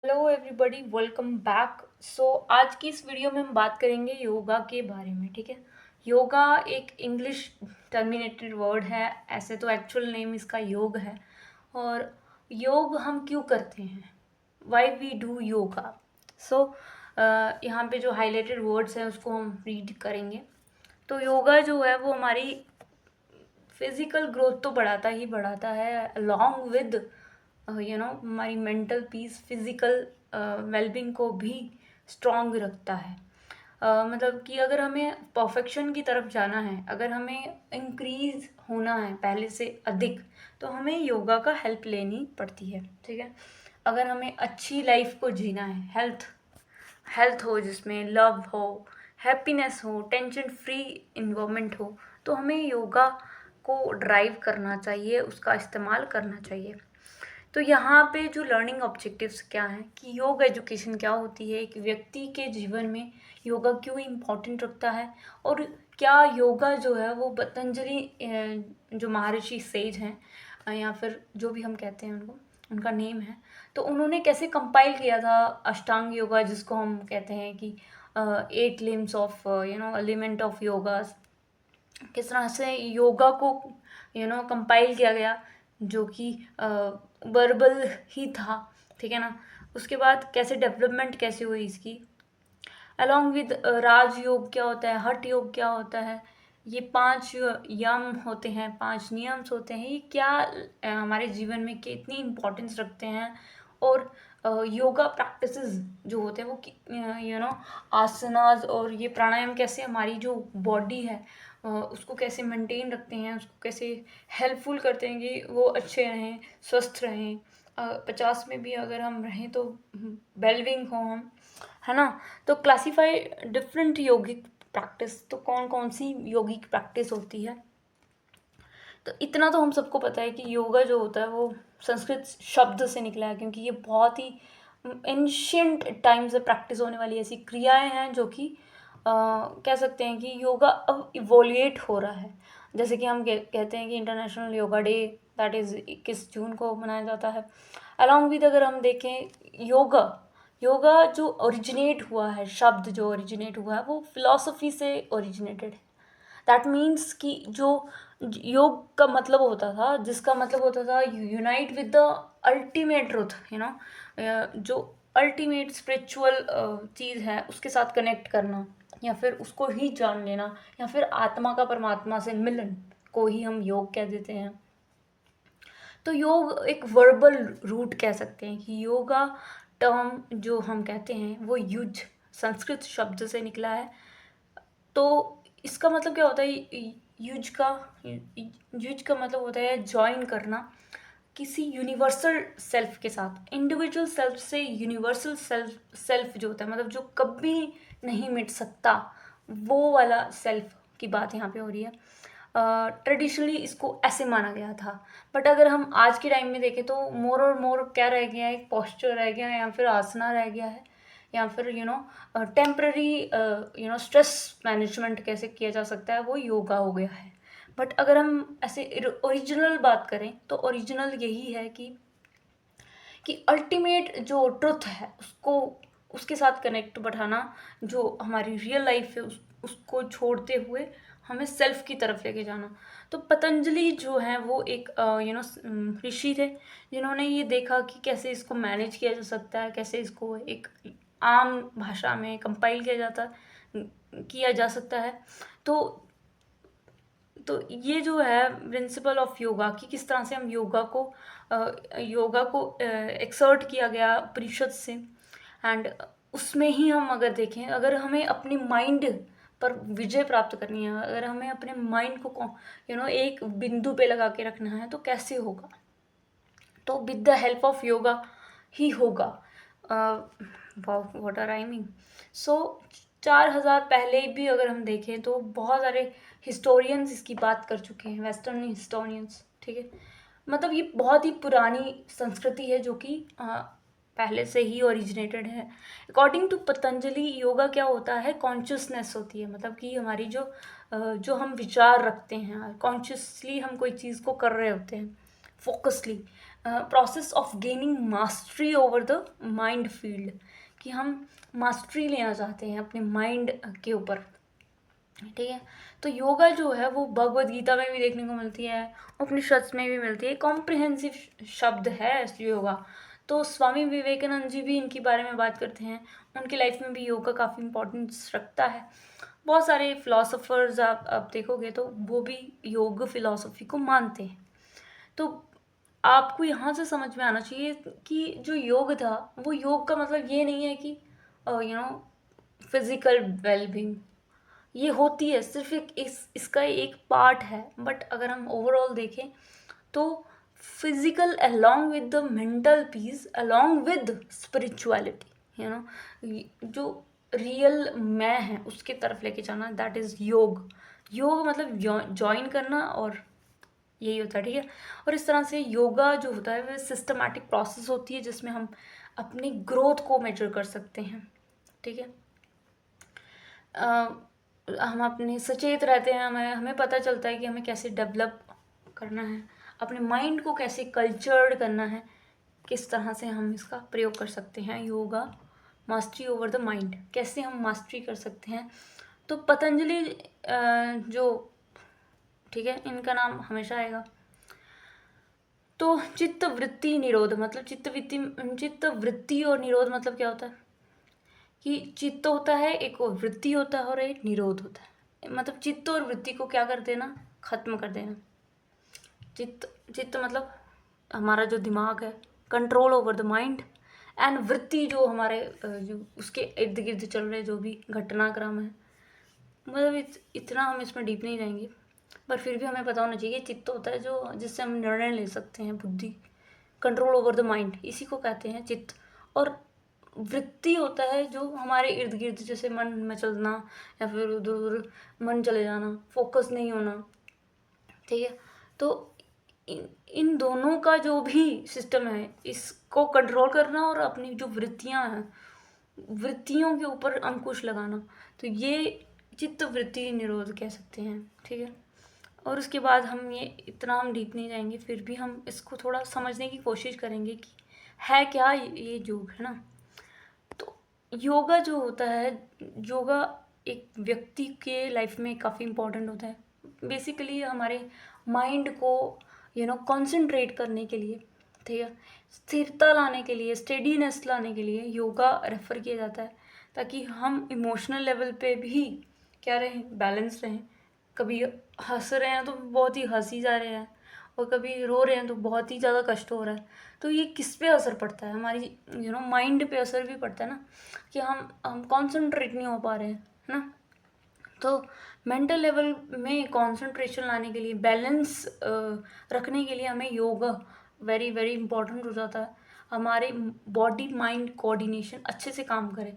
Hello everybody, welcome back. आज की इस वीडियो में हम बात करेंगे योगा के बारे में। ठीक है। योगा एक इंग्लिश टर्मिनेटेड वर्ड है। ऐसे तो एक्चुअल नेम इसका योग है। और योग हम क्यों करते हैं, वाई वी डू योगा। सो यहाँ पे जो हाईलाइटेड वर्ड्स हैं उसको हम रीड करेंगे। तो योगा जो है वो हमारी फिजिकल ग्रोथ तो बढ़ाता ही बढ़ाता है, अलॉन्ग विद हमारी मेंटल पीस, फिजिकल वेलबींग को भी स्ट्रॉन्ग रखता है। मतलब कि अगर हमें परफेक्शन की तरफ जाना है, अगर हमें इंक्रीज होना है पहले से अधिक, तो हमें योगा का हेल्प लेनी पड़ती है। ठीक है। अगर हमें अच्छी लाइफ को जीना है, हेल्थ हेल्थ हो, जिसमें लव हो, हैप्पीनेस हो, टेंशन फ्री इन्वायरमेंट हो, तो हमें योगा को ड्राइव करना चाहिए, उसका इस्तेमाल करना चाहिए। तो यहाँ पे जो लर्निंग ऑब्जेक्टिव्स क्या हैं कि योग एजुकेशन क्या होती है, एक व्यक्ति के जीवन में योगा क्यों इम्पोर्टेंट रखता है, और क्या योगा जो है वो पतंजलि जो महर्षि सेज हैं, या फिर जो भी हम कहते हैं उनको, उनका नेम है, तो उन्होंने कैसे कंपाइल किया था अष्टांग योगा, जिसको हम कहते हैं कि 8 limbs of element of yoga. किस तरह से योगा को कंपाइल किया गया, जो कि वर्बल ही था। ठीक है ना। उसके बाद कैसे डेवलपमेंट कैसे हुई इसकी, अलॉन्ग विद राजयोग क्या होता है, हठ योग क्या होता है, ये 5 यम होते हैं, 5 नियम्स होते हैं, ये क्या हमारे जीवन में कितनी इम्पोर्टेंस रखते हैं। और योगा प्रैक्टिसेस जो होते हैं वो आसनास और ये प्राणायाम कैसे हमारी जो बॉडी है उसको कैसे मेंटेन रखते हैं, उसको कैसे हेल्पफुल करते हैं कि वो अच्छे रहें, स्वस्थ रहें। 50 में भी अगर हम रहें तो वेलबींग हो हम, है ना। तो क्लासीफाई डिफरेंट योगिक प्रैक्टिस, तो कौन कौन सी योगिक प्रैक्टिस होती है। तो इतना तो हम सबको पता है कि योगा जो होता है वो संस्कृत शब्द से निकला है, क्योंकि ये बहुत ही एंशियंट टाइम से प्रैक्टिस होने वाली ऐसी क्रियाएं हैं जो कि कह सकते हैं कि योगा अब इवोल्यूएट हो रहा है। जैसे कि हम कहते हैं कि international yoga day, that is 21 जून को मनाया जाता है। अलॉन्ग विद अगर हम देखें, योगा योगा जो ओरिजिनेट हुआ है, शब्द जो ओरिजिनेट हुआ है वो फिलॉसफी से ओरिजिनेटेड है। दैट मीन्स कि जो योग का मतलब होता था, जिसका मतलब होता था unite with the ultimate truth, जो अल्टीमेट स्पिरिचुअल चीज़ है उसके साथ कनेक्ट करना, या फिर उसको ही जान लेना, या फिर आत्मा का परमात्मा से मिलन को ही हम योग कह देते हैं। तो योग एक वर्बल रूट कह सकते हैं कि योगा टर्म जो हम कहते हैं वो युज संस्कृत शब्द से निकला है। तो इसका मतलब क्या होता है, युज का मतलब होता है ज्वाइन करना किसी यूनिवर्सल सेल्फ के साथ। इंडिविजुअल सेल्फ से यूनिवर्सल सेल्फ जो होता है, मतलब जो कभी नहीं मिट सकता, वो वाला सेल्फ की बात यहाँ पे हो रही है। ट्रेडिशनली इसको ऐसे माना गया था, बट अगर हम आज के टाइम में देखें तो मोर और मोर क्या रह गया है, एक पॉस्चर रह गया है, या फिर आसना रह गया है, या फिर टेम्पररी स्ट्रेस मैनेजमेंट कैसे किया जा सकता है, वो योगा हो गया है। बट अगर हम ऐसे ओरिजिनल बात करें तो ओरिजिनल यही है कि अल्टीमेट जो ट्रुथ है उसको, उसके साथ कनेक्ट बैठाना, जो हमारी रियल लाइफ है उसको छोड़ते हुए हमें सेल्फ की तरफ लेके जाना। तो पतंजलि जो है वो एक ऋषि थे, जिन्होंने ये देखा कि कैसे इसको मैनेज किया जा सकता है, कैसे इसको एक आम भाषा में कंपाइल किया जा सकता है। तो ये जो है प्रिंसिपल ऑफ योगा कि किस तरह से हम योगा को एक्सर्ट किया गया परिषद से। एंड उसमें ही हम अगर देखें, अगर हमें अपनी माइंड पर विजय प्राप्त करनी है, अगर हमें अपने माइंड को एक बिंदु पे लगा के रखना है, तो कैसे होगा, तो with the help of yoga ही होगा। What are rhyming. सो 4000 पहले भी अगर हम देखें तो बहुत सारे हिस्टोरियंस इसकी बात कर चुके हैं, वेस्टर्न हिस्टोरियंस। ठीक है। मतलब ये बहुत ही पुरानी संस्कृति है जो कि पहले से ही ओरिजिनेटेड है। अकॉर्डिंग टू पतंजलि, योगा क्या होता है, कॉन्शियसनेस होती है, मतलब कि हमारी जो हम विचार रखते हैं, कॉन्शियसली हम कोई चीज़ को कर रहे होते हैं, फोकसली, process of gaining mastery over the mind field, कि हम मास्टरी लेना चाहते हैं अपने माइंड के ऊपर, ठीक है। तो योगा जो है वो भगवद गीता में भी देखने को मिलती है, उपनिषद में भी मिलती है, कॉम्प्रिहेंसिव शब्द है योगा। तो स्वामी विवेकानंद जी भी इनके बारे में बात करते हैं, उनकी लाइफ में भी योगा काफ़ी इम्पोर्टेंस रखता है। बहुत सारे फिलोसोफर्स आप देखोगे तो वो भी योग फिलॉसफी को मानते हैं। तो आपको यहाँ से समझ में आना चाहिए कि जो योग था वो योग का मतलब ये नहीं है कि फिजिकल वेलबींग ये होती है, सिर्फ एक इसका एक पार्ट है, बट अगर हम ओवरऑल देखें तो physical along with the mental peace along with spirituality, जो रियल मैं है उसके तरफ लेके जाना, दैट इज़ योग। योग मतलब ज्वाइन करना, और यही होता है, ठीक है। और इस तरह से योगा जो होता है वह सिस्टमैटिक प्रोसेस होती है जिसमें हम अपनी ग्रोथ को मेजर कर सकते हैं, ठीक है। हम अपने सचेत रहते हैं, हमें पता चलता है कि हमें कैसे डेवलप करना है, अपने माइंड को कैसे कल्चर्ड करना है, किस तरह से हम इसका प्रयोग कर सकते हैं। Yoga mastery over the mind, कैसे हम मास्टरी कर सकते हैं। तो पतंजलि जो, ठीक है, इनका नाम हमेशा आएगा। तो चित्त वृत्ति निरोध मतलब चित्त वृत्ति और निरोध मतलब क्या होता है कि चित्त होता है एक, और वृत्ति होता है और एक निरोध होता है। मतलब चित्त और वृत्ति को क्या कर देना, खत्म कर देना। चित्त मतलब हमारा जो दिमाग है, control over the mind, and वृत्ति जो हमारे जो उसके इर्द गिर्द चल रहे जो भी घटनाक्रम है। मतलब इतना हम इसमें डीप नहीं जाएंगे, पर फिर भी हमें पता होना चाहिए चित्त होता है जो जिससे हम निर्णय ले सकते हैं, बुद्धि, कंट्रोल ओवर द माइंड, इसी को कहते हैं चित्त। और वृत्ति होता है जो हमारे इर्द गिर्द, जैसे मन में चलना या फिर उधर उधर मन चले जाना, फोकस नहीं होना, ठीक है। तो इन दोनों का जो भी सिस्टम है इसको कंट्रोल करना और अपनी जो वृत्तियां हैं वृत्तियों के ऊपर अंकुश लगाना, तो ये चित्त वृत्ति निरोध कह सकते हैं, ठीक है। और उसके बाद हम ये इतना हम डीप नहीं जाएंगे, फिर भी हम इसको थोड़ा समझने की कोशिश करेंगे कि है क्या ये योग, है ना। तो योगा जो होता है, योगा एक व्यक्ति के लाइफ में काफ़ी इम्पोर्टेंट होता है। बेसिकली हमारे माइंड को कंसंट्रेट करने के लिए, ठीक है, स्थिरता लाने के लिए, स्टेडीनेस लाने के लिए योगा रेफ़र किया जाता है, ताकि हम इमोशनल लेवल पे भी क्या रहें, बैलेंस रहें। कभी हंस रहे हैं तो बहुत ही हंसी जा रहे हैं, और कभी रो रहे हैं तो बहुत ही ज़्यादा कष्ट हो रहा है। तो ये किस पे असर पड़ता है, हमारी माइंड पे असर भी पड़ता है ना, कि हम कॉन्सेंट्रेट नहीं हो पा रहे हैं, है ना। तो मेंटल लेवल में कंसंट्रेशन लाने के लिए, बैलेंस रखने के लिए हमें योगा वेरी वेरी इंपॉर्टेंट हो जाता है। हमारे बॉडी माइंड कोऑर्डिनेशन अच्छे से काम करे,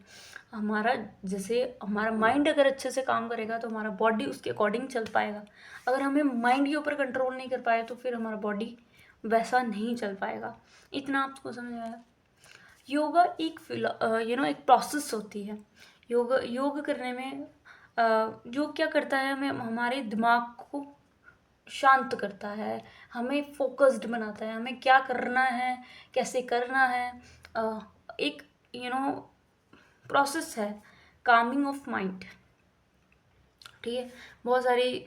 हमारा जैसे हमारा माइंड अगर अच्छे से काम करेगा तो हमारा बॉडी उसके अकॉर्डिंग चल पाएगा। अगर हमें माइंड के ऊपर कंट्रोल नहीं कर पाए तो फिर हमारा बॉडी वैसा नहीं चल पाएगा। इतना आपको समझ आया। योगा एक एक प्रोसेस होती है। योग करने में योग क्या करता है, हमें हमारे दिमाग को शांत करता है, हमें फोकस्ड बनाता है, हमें क्या करना है, कैसे करना है। एक प्रोसेस है कामिंग ऑफ माइंड, ठीक है। बहुत सारी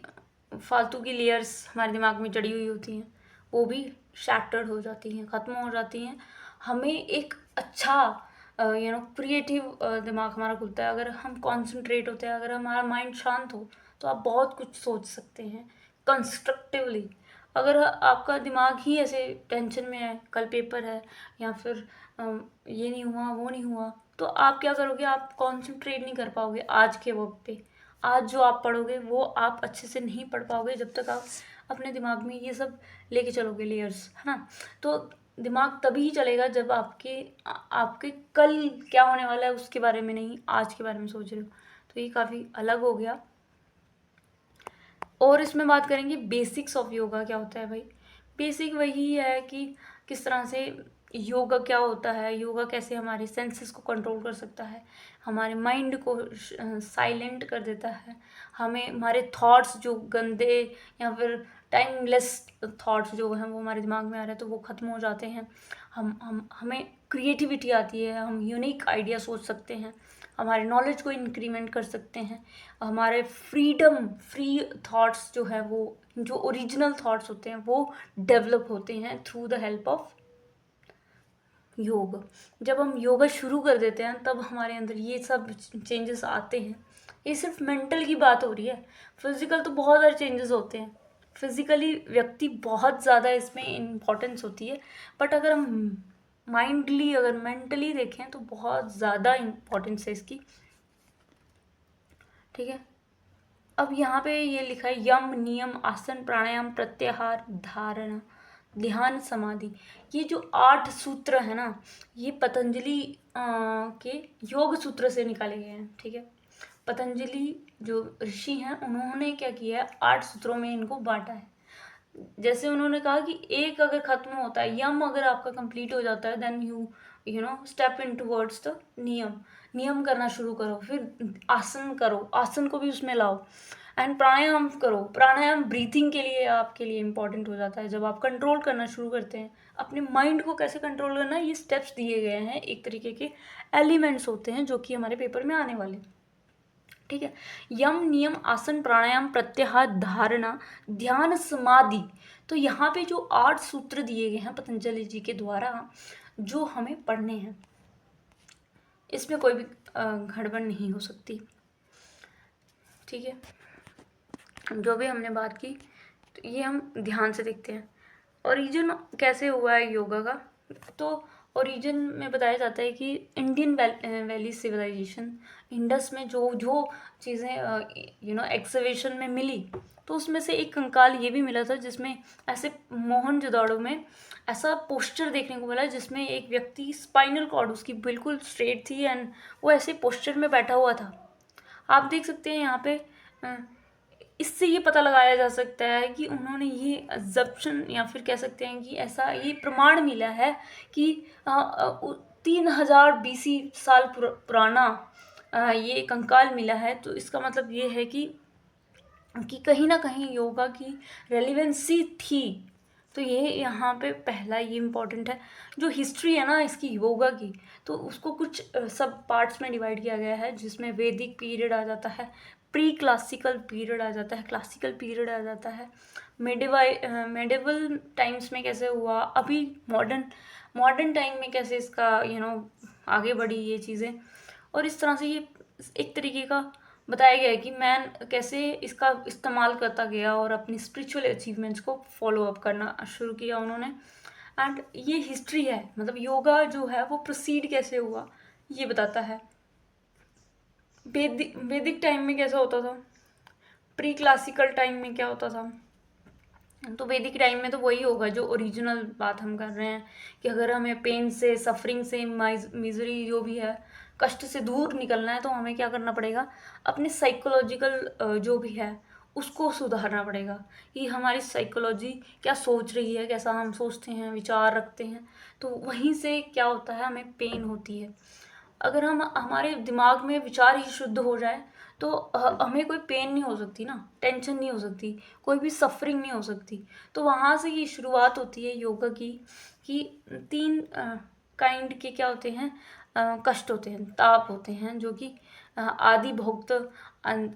फालतू की लेयर्स हमारे दिमाग में जड़ी हुई होती हैं, वो भी शैटर्ड हो जाती हैं, ख़त्म हो जाती हैं। हमें एक अच्छा क्रिएटिव दिमाग हमारा खुलता है अगर हम कंसंट्रेट होते हैं, अगर हमारा माइंड शांत हो तो आप बहुत कुछ सोच सकते हैं कंस्ट्रक्टिवली। अगर आपका दिमाग ही ऐसे टेंशन में है, कल पेपर है या फिर ये नहीं हुआ वो नहीं हुआ, तो आप क्या करोगे, आप कंसंट्रेट नहीं कर पाओगे आज के वक्त पे। आज जो आप पढ़ोगे वो आप अच्छे से नहीं पढ़ पाओगे जब तक आप अपने दिमाग में ये सब लेके चलोगे लेयर्स, है ना। तो दिमाग तभी चलेगा जब आपके कल क्या होने वाला है उसके बारे में नहीं, आज के बारे में सोच रहे हो। तो ये काफ़ी अलग हो गया। और इसमें बात करेंगे बेसिक्स ऑफ योगा क्या होता है भाई। बेसिक वही है कि किस तरह से योगा क्या होता है, योगा कैसे हमारे सेंसेस को कंट्रोल कर सकता है, हमारे माइंड को साइलेंट कर देता है, हमें हमारे थॉट्स जो गंदे या फिर टाइमलेस थॉट्स जो हैं वो हमारे दिमाग में आ रहे हैं तो वो ख़त्म हो जाते हैं। हमें क्रिएटिविटी आती है, हम यूनिक आइडिया सोच सकते हैं, हमारे नॉलेज को इंक्रीमेंट कर सकते हैं, हमारे फ्री थॉट्स जो है वो, जो ओरिजिनल थॉट्स होते हैं वो डेवलप होते हैं थ्रू द हेल्प ऑफ योग। जब हम योगा शुरू कर देते हैं तब हमारे अंदर ये सब चेंजेस आते हैं। ये सिर्फ मेंटल की बात हो रही है, फिजिकल तो बहुत सारे चेंजेस होते हैं। फिजिकली व्यक्ति बहुत ज़्यादा इसमें इम्पोर्टेंस होती है, बट अगर हम माइंडली अगर मेंटली देखें तो बहुत ज़्यादा इम्पोर्टेंस है इसकी, ठीक है। अब यहाँ पे ये लिखा है यम नियम आसन प्राणायाम प्रत्याहार धारणा ध्यान समाधि। ये जो 8 सूत्र है ना, ये पतंजलि के योग सूत्र से निकाले गए हैं, ठीक है। पतंजलि जो ऋषि हैं उन्होंने क्या किया है, 8 सूत्रों में इनको बांटा है। जैसे उन्होंने कहा कि एक अगर खत्म होता है, यम अगर आपका कंप्लीट हो जाता है, then you know step in towards the नियम करना शुरू करो। फिर आसन करो, आसन को भी उसमें लाओ, एंड प्राणायाम करो। प्राणायाम ब्रीथिंग के लिए आपके लिए इम्पॉर्टेंट हो जाता है। जब आप कंट्रोल करना शुरू करते हैं अपने माइंड को, कैसे कंट्रोल करना, ये स्टेप्स दिए गए हैं, एक तरीके के एलिमेंट्स होते हैं जो कि हमारे पेपर में आने वाले, ठीक है। यम नियम आसन प्राणायाम प्रत्याहार धारणा ध्यान समाधि। तो यहाँ पे जो 8 सूत्र दिए गए हैं पतंजलि जी के द्वारा जो हमें पढ़ने हैं, इसमें कोई भी गड़बड़ नहीं हो सकती, ठीक है। जो भी हमने बात की तो ये हम ध्यान से देखते हैं। ओरिजिन कैसे हुआ है योगा का, तो ओरिजिन में बताया जाता है कि इंडियन वैली सिविलाइजेशन, इंडस में जो जो चीज़ें एक्सकवेशन में मिली, तो उसमें से एक कंकाल ये भी मिला था जिसमें ऐसे मोहनजोदड़ो में ऐसा पोस्चर देखने को मिला जिसमें एक व्यक्ति, स्पाइनल कॉर्ड उसकी बिल्कुल स्ट्रेट थी एंड वो ऐसे पोस्चर में बैठा हुआ था। आप देख सकते हैं यहाँ पे। इससे ये पता लगाया जा सकता है कि उन्होंने ये अजम्पशन या फिर कह सकते हैं कि ऐसा ये प्रमाण मिला है कि 3000 BC साल पुराना ये कंकाल मिला है। तो इसका मतलब ये है कि कहीं ना कहीं योगा की रेलिवेंसी थी। तो ये यहाँ पे पहला ये इम्पोर्टेंट है। जो हिस्ट्री है ना इसकी योगा की, तो उसको कुछ सब पार्ट्स में डिवाइड किया गया है, जिसमें वैदिक पीरियड आ जाता है, प्री क्लासिकल पीरियड आ जाता है, क्लासिकल पीरियड आ जाता है, मेडिवल टाइम्स में कैसे हुआ, अभी मॉडर्न टाइम में कैसे इसका आगे बढ़ी ये चीज़ें। और इस तरह से ये एक तरीके का बताया गया है कि मैन कैसे इसका इस्तेमाल करता गया और अपनी स्पिरिचुअल अचीवमेंट्स को फॉलो अप करना शुरू किया उन्होंने। एंड ये हिस्ट्री है, मतलब योगा जो है वो प्रोसीड कैसे हुआ ये बताता है। वैदिक टाइम में कैसा होता था, प्री क्लासिकल टाइम में क्या होता था। तो वैदिक टाइम में तो वही होगा जो ओरिजिनल बात हम कर रहे हैं कि अगर हमें पेन से, सफरिंग से, मिजरी जो भी है, कष्ट से दूर निकलना है तो हमें क्या करना पड़ेगा, अपने साइकोलॉजिकल जो भी है उसको सुधारना पड़ेगा कि हमारी साइकोलॉजी क्या सोच रही है, कैसा हम सोचते हैं, विचार रखते हैं। तो वहीं से क्या होता है, हमें पेन होती है। अगर हम हमारे दिमाग में विचार ही शुद्ध हो जाए तो हमें कोई पेन नहीं हो सकती ना, टेंशन नहीं हो सकती, कोई भी सफरिंग नहीं हो सकती। तो वहाँ से ये शुरुआत होती है योगा की कि 3 काइंड के क्या होते हैं, कष्ट होते हैं, ताप होते हैं, जो कि आदि भोक्त,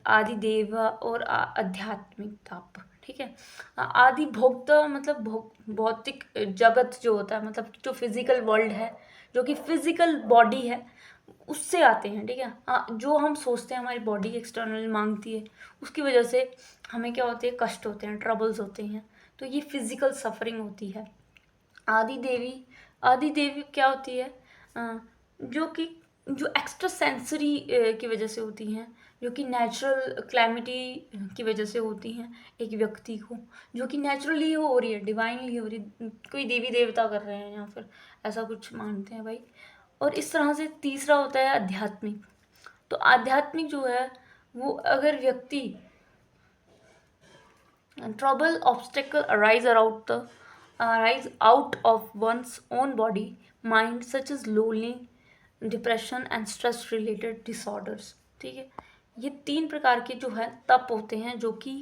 आदि देव और आध्यात्मिक ताप, ठीक है। आदि भोक्त मतलब भौतिक जगत जो होता है, मतलब जो फिजिकल वर्ल्ड है, जो कि फिजिकल बॉडी है, उससे आते हैं, ठीक है। जो हम सोचते हैं हमारी बॉडी एक्सटर्नल मांगती है, उसकी वजह से हमें क्या होते हैं, कष्ट होते हैं, ट्रबल्स होते हैं। तो ये फिजिकल सफरिंग होती है। आदि देवी क्या होती है, जो कि जो एक्स्ट्रा सेंसरी की वजह से होती हैं, जो कि नेचुरल क्लैमिटी की वजह से होती हैं एक व्यक्ति को, जो कि नेचुरली हो रही है, डिवाइनली हो रही है, कोई देवी देवता कर रहे हैं या फिर ऐसा कुछ मानते हैं भाई। और इस तरह से तीसरा होता है आध्यात्मिक। तो आध्यात्मिक जो है वो अगर व्यक्ति trouble obstacle arise out of one's own body mind such as lonely depression and stress related disorders, ठीक है। ये 3 प्रकार के जो है तप होते हैं जो कि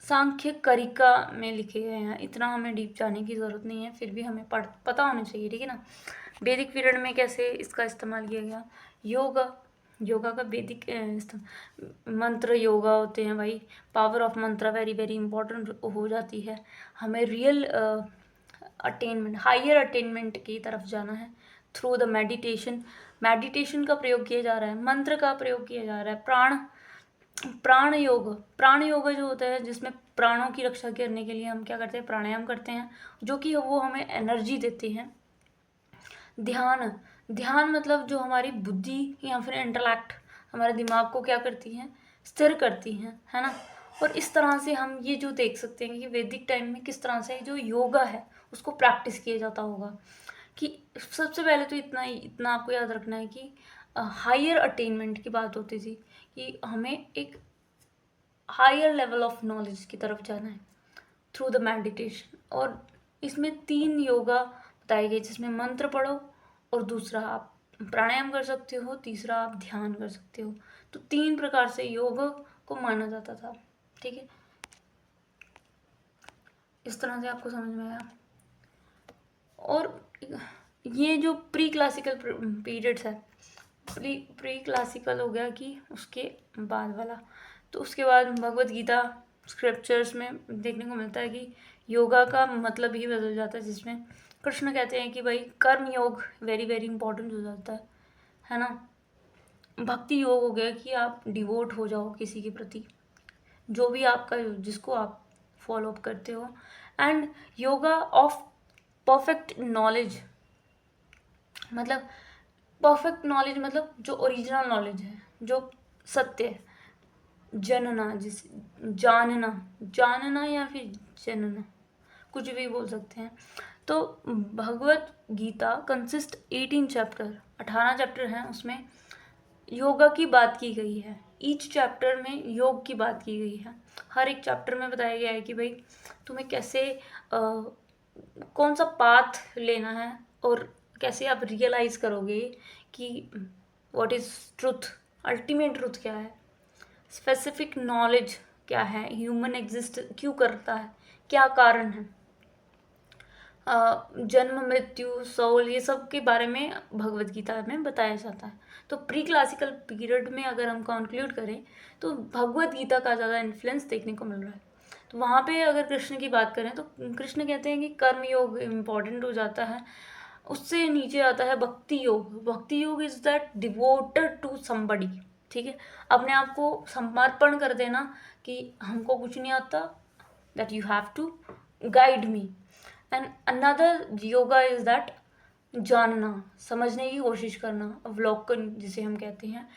सांख्य करिका में लिखे गए हैं। इतना हमें डीप जाने की ज़रूरत नहीं है, फिर भी हमें पता होना चाहिए, ठीक है ना। वैदिक पीरियड में कैसे इसका इस्तेमाल किया गया। योगा का वैदिक मंत्र योगा होते हैं भाई। पावर ऑफ मंत्र वेरी वेरी इंपॉर्टेंट हो जाती है। हमें रियल अटेनमेंट, हायर अटेनमेंट की तरफ जाना है थ्रू द मेडिटेशन का प्रयोग किया जा रहा है, मंत्र का प्रयोग किया जा रहा है। प्राण योग जो होता है, जिसमें प्राणों की रक्षा करने के लिए हम क्या करते हैं, प्राणायाम करते हैं, जो कि वो हमें एनर्जी देते हैं। ध्यान मतलब जो हमारी बुद्धि या फिर इंटेलेक्ट, हमारे दिमाग को क्या करती हैं, स्थिर करती हैं, है ना। और इस तरह से हम ये जो देख सकते हैं कि वैदिक टाइम में किस तरह से जो योगा है उसको प्रैक्टिस किया जाता होगा। कि सबसे पहले तो इतना आपको याद रखना है कि हायर अटेनमेंट की बात होती थी, कि हमें एक हायर लेवल ऑफ नॉलेज की तरफ जाना है थ्रू द मेडिटेशन। और इसमें 3 योगा बताए गए, जिसमें मंत्र पढ़ो, और दूसरा आप प्राणायाम कर सकते हो, तीसरा आप ध्यान कर सकते हो। तो 3 प्रकार से योग को माना जाता था, ठीक है। इस तरह से आपको समझ में आया। और ये जो प्री क्लासिकल पीरियड्स है, प्री क्लासिकल हो गया कि उसके बाद वाला, तो उसके बाद भगवत गीता स्क्रिप्चर्स में देखने को मिलता है कि योगा का मतलब ही बदल जाता है, जिसमें कृष्ण कहते हैं कि भाई कर्म योग वेरी वेरी इंपॉर्टेंट हो जाता है ना। भक्ति योग हो गया कि आप डिवोट हो जाओ किसी के प्रति, जो भी आपका, जिसको आप फॉलो अप करते हो। And yoga of perfect knowledge, मतलब परफेक्ट नॉलेज मतलब जो ओरिजिनल नॉलेज है, जो सत्य है। जानना या फिर जनना, कुछ भी बोल सकते हैं। तो Bhagavad Gita consist 18 chapter, 18 chapter हैं, उसमें योगा की बात की गई है। ईच चैप्टर में योग की बात की गई है। हर एक चैप्टर में बताया गया है कि भाई तुम्हें कैसे कौन सा पाथ लेना है, और कैसे आप रियलाइज करोगे कि what is truth, ultimate truth क्या है, स्पेसिफिक नॉलेज क्या है, ह्यूमन एग्जिस्ट क्यों करता है, क्या कारण है, जन्म मृत्यु सोल, ये सब के बारे में भगवत गीता में बताया जाता है। तो प्री क्लासिकल पीरियड में अगर हम कंक्लूड करें तो भगवत गीता का ज़्यादा इन्फ्लुएंस देखने को मिल रहा है। तो वहाँ पे अगर कृष्ण की बात करें तो कृष्ण कहते हैं कि कर्म योग इम्पॉर्टेंट हो जाता है। उससे नीचे आता है भक्ति yoga. Bhakti yoga is that devoted to somebody, ठीक है। अपने आप को समर्पण कर देना कि हमको कुछ नहीं आता, that you have to guide me. And another yoga is that जानना, समझने की कोशिश करना, अवलोकन जिसे हम कहते हैं,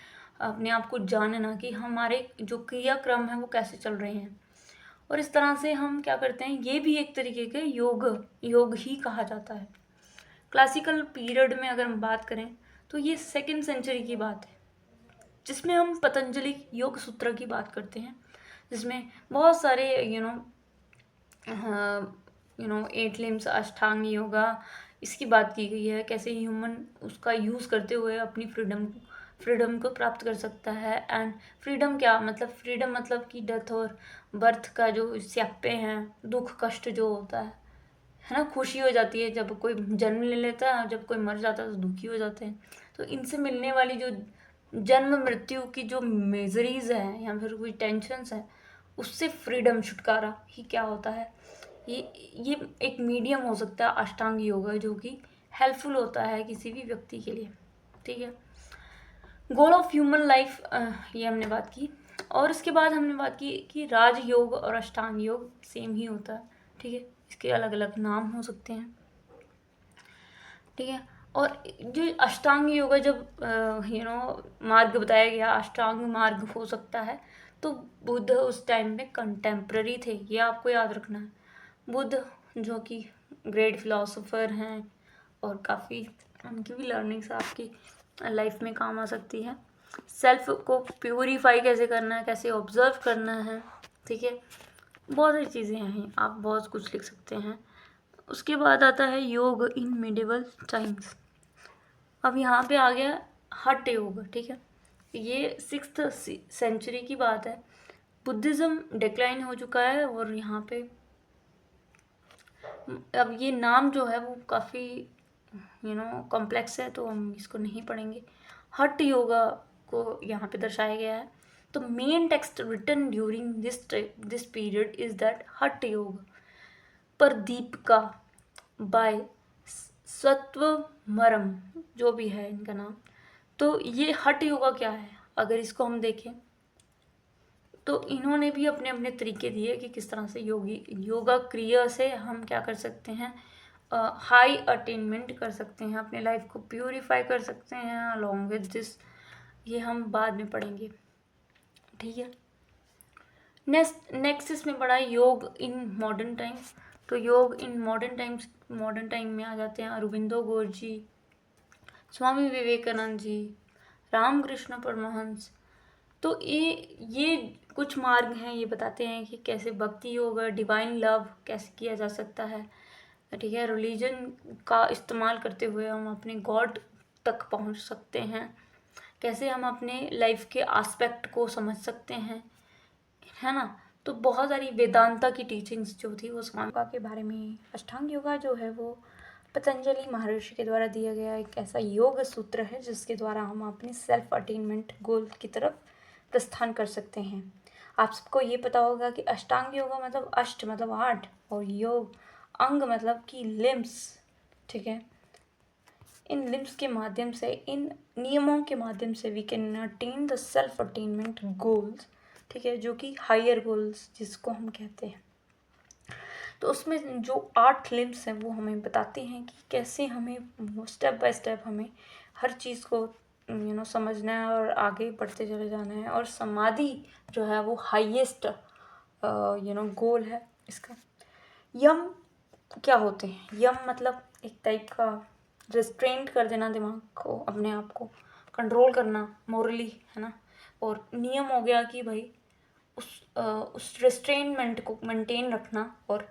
अपने आप को जानना कि हमारे जो क्रियाक्रम है वो कैसे चल रहे हैं। और इस तरह से हम क्या करते हैं, ये भी एक तरीके के योग ही कहा जाता है। क्लासिकल पीरियड में अगर हम बात करें तो ये 2nd सेंचुरी की बात है, जिसमें हम पतंजलि योग सूत्र की बात करते हैं, जिसमें बहुत सारे 8 लिम्स अष्टांग योगा, इसकी बात की गई है, कैसे ह्यूमन उसका यूज़ करते हुए अपनी फ्रीडम को प्राप्त कर सकता है। एंड फ्रीडम क्या मतलब, फ्रीडम मतलब कि डेथ और बर्थ का जो स्यापे हैं, दुख कष्ट जो होता है ना। खुशी हो जाती है जब कोई जन्म ले लेता है, और जब कोई मर जाता है तो दुखी हो जाते हैं। तो इनसे मिलने वाली जो जन्म मृत्यु की जो मेजरीज हैं या फिर कोई टेंशन्स हैं, उससे फ्रीडम, छुटकारा ही क्या होता है। ये एक मीडियम हो सकता है अष्टांग योगा, जो कि हेल्पफुल होता है किसी भी व्यक्ति के लिए, ठीक है। गोल ऑफ ह्यूमन लाइफ, ये हमने बात की। और इसके बाद हमने बात की कि राजयोग और अष्टांग योग सेम ही होता है, ठीक है। इसके अलग अलग नाम हो सकते हैं, ठीक है। और जो अष्टांग योग जब मार्ग बताया गया, अष्टांग मार्ग हो सकता है, तो बुद्ध उस टाइम में कंटेम्प्ररी थे, ये आपको याद रखना है। बुद्ध जो कि ग्रेट फिलोसोफर हैं, और काफ़ी उनकी भी लर्निंग्स आपकी लाइफ में काम आ सकती है। सेल्फ को प्योरीफाई कैसे करना है, कैसे ऑब्जर्व करना है, ठीक है। बहुत सारी चीज़ें हैं, आप बहुत कुछ लिख सकते हैं। उसके बाद आता है योग इन मिडिवल टाइम्स। अब यहाँ पे आ गया हठ योग, ठीक है। ये 6th सेंचुरी की बात है। बुद्धिज़्म डिक्लाइन हो चुका है और यहाँ पे अब ये नाम जो है वो काफ़ी कॉम्प्लेक्स है, तो हम इसको नहीं पढ़ेंगे। हठ योगा को यहाँ पे दर्शाया गया है। तो main text written during this period is that Hatha Yoga Pradipika bye सत्वमरम, जो भी है इनका नाम। तो ये हठ योगा क्या है, अगर इसको हम देखें तो इन्होंने भी अपने अपने तरीके दिए कि किस तरह से योगा क्रिया से हम क्या कर सकते हैं, हाई अटेनमेंट कर सकते हैं, अपने लाइफ को प्यूरिफाई कर सकते हैं अलोंग विद दिस। ये हम बाद में पढ़ेंगे, ठीक है। नेक्स्ट इसमें पढ़ा योग इन मॉडर्न टाइम्स। तो योग इन मॉडर्न टाइम में आ जाते हैं अरबिंदो घोष जी, स्वामी विवेकानंद जी, रामकृष्ण परमहंस। तो ये कुछ मार्ग हैं, ये बताते हैं कि कैसे भक्ति योग, डिवाइन लव कैसे किया जा सकता है, ठीक है। रिलीजन का इस्तेमाल करते हुए हम अपने गॉड तक पहुंच सकते हैं, कैसे हम अपने लाइफ के एस्पेक्ट को समझ सकते हैं, है ना। तो बहुत सारी वेदांता की टीचिंग्स जो थी वो योगा के बारे में। अष्टांग योगा जो है वो पतंजलि महर्षि के द्वारा दिया गया एक ऐसा योग सूत्र है जिसके द्वारा हम अपने सेल्फ अटेनमेंट गोल की तरफ प्रस्थान कर सकते हैं। आप सबको ये पता होगा कि अष्टांग योगा मतलब अष्ट मतलब 8 और योग अंग मतलब कि लिम्स, ठीक है। इन लिम्स के माध्यम से, इन नियमों के माध्यम से we can attain the self attainment goals, ठीक है, जो कि हायर गोल्स जिसको हम कहते हैं। तो उसमें जो 8 लिम्स हैं वो हमें बताते हैं कि कैसे हमें स्टेप बाय स्टेप हमें हर चीज़ को समझना है और आगे बढ़ते चले जाना है। और समाधि जो है वो हाईएस्ट गोल है इसका। यम क्या होते हैं? यम मतलब एक टाइप का रिस्ट्रेंट कर देना दिमाग को, अपने आप को कंट्रोल करना मोरली, है ना। और नियम हो गया कि भाई उस रिस्ट्रेनमेंट को मेंटेन रखना और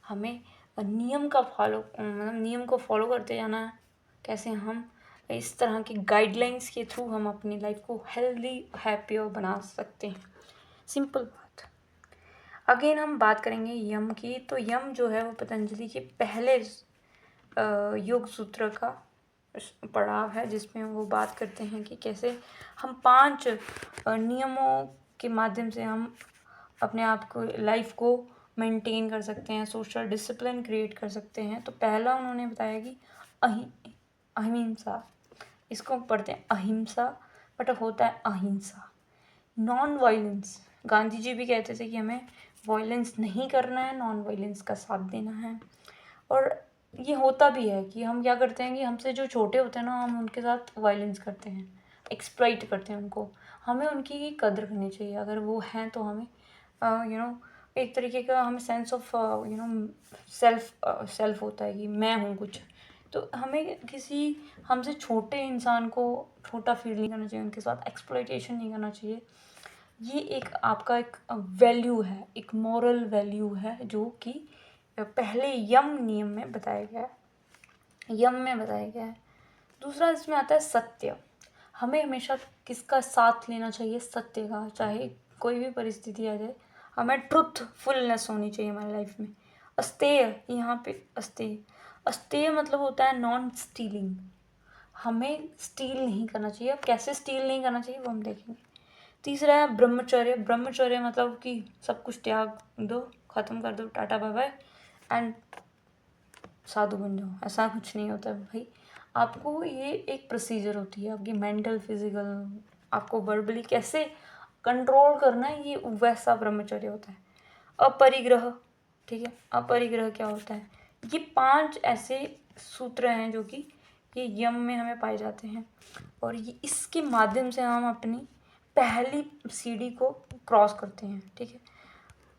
हमें नियम का नियम को फॉलो करते जाना है। कैसे हम इस तरह की गाइडलाइंस के थ्रू हम अपनी लाइफ को हेल्दी हैप्पी और बना सकते हैं। सिंपल बात। अगेन हम बात करेंगे यम की। तो यम जो है वो पतंजलि के पहले योग सूत्र का पड़ाव है जिसमें वो बात करते हैं कि कैसे हम 5 नियमों के माध्यम से हम अपने आप को, लाइफ को मेंटेन कर सकते हैं, सोशल डिसिप्लिन क्रिएट कर सकते हैं। तो पहला उन्होंने बताया कि अहिंसा, इसको पढ़ते हैं अहिंसा, बट होता है अहिंसा, नॉन वायलेंस। गांधी जी भी कहते थे कि हमें वायलेंस नहीं करना है, नॉन वायलेंस का साथ देना है। और ये होता भी है कि हम क्या करते हैं कि हमसे जो छोटे होते हैं ना, हम उनके साथ वायलेंस करते हैं, एक्सप्लॉइट करते हैं उनको। हमें उनकी कदर करनी चाहिए, अगर वो हैं तो हमें एक तरीके का हमें सेंस ऑफ सेल्फ होता है कि मैं हूँ कुछ। तो हमें किसी हमसे छोटे इंसान को छोटा फील नहीं करना चाहिए, उनके साथ एक्सप्लॉइटेशन नहीं करना चाहिए। ये एक आपका एक वैल्यू है, एक मॉरल वैल्यू है जो कि पहले यम नियम में बताया गया है। दूसरा इसमें आता है सत्य। हमें हमेशा किसका साथ लेना चाहिए? सत्य का। चाहे कोई भी परिस्थिति आ जाए, हमें ट्रुथफुलनेस होनी चाहिए हमारी लाइफ में। अस्तेय, यहाँ पे अस्तेय मतलब होता है नॉन स्टीलिंग। हमें स्टील नहीं करना चाहिए। अब कैसे स्टील नहीं करना चाहिए वो हम देखेंगे। तीसरा है ब्रह्मचर्य मतलब कि सब कुछ त्याग दो, ख़त्म कर दो, टाटा बाय बाय एंड साधु बन जाओ। ऐसा कुछ नहीं होता भाई। आपको ये एक प्रोसीजर होती है, आपकी मेंटल फिजिकल, आपको वर्बली कैसे कंट्रोल करना है, ये वैसा ब्रह्मचर्य होता है। अपरिग्रह, ठीक है। अपरिग्रह क्या होता है? ये 5 ऐसे सूत्र हैं जो कि ये यम में हमें पाए जाते हैं और ये इसके माध्यम से हम अपनी पहली सीढ़ी को क्रॉस करते हैं, ठीक है।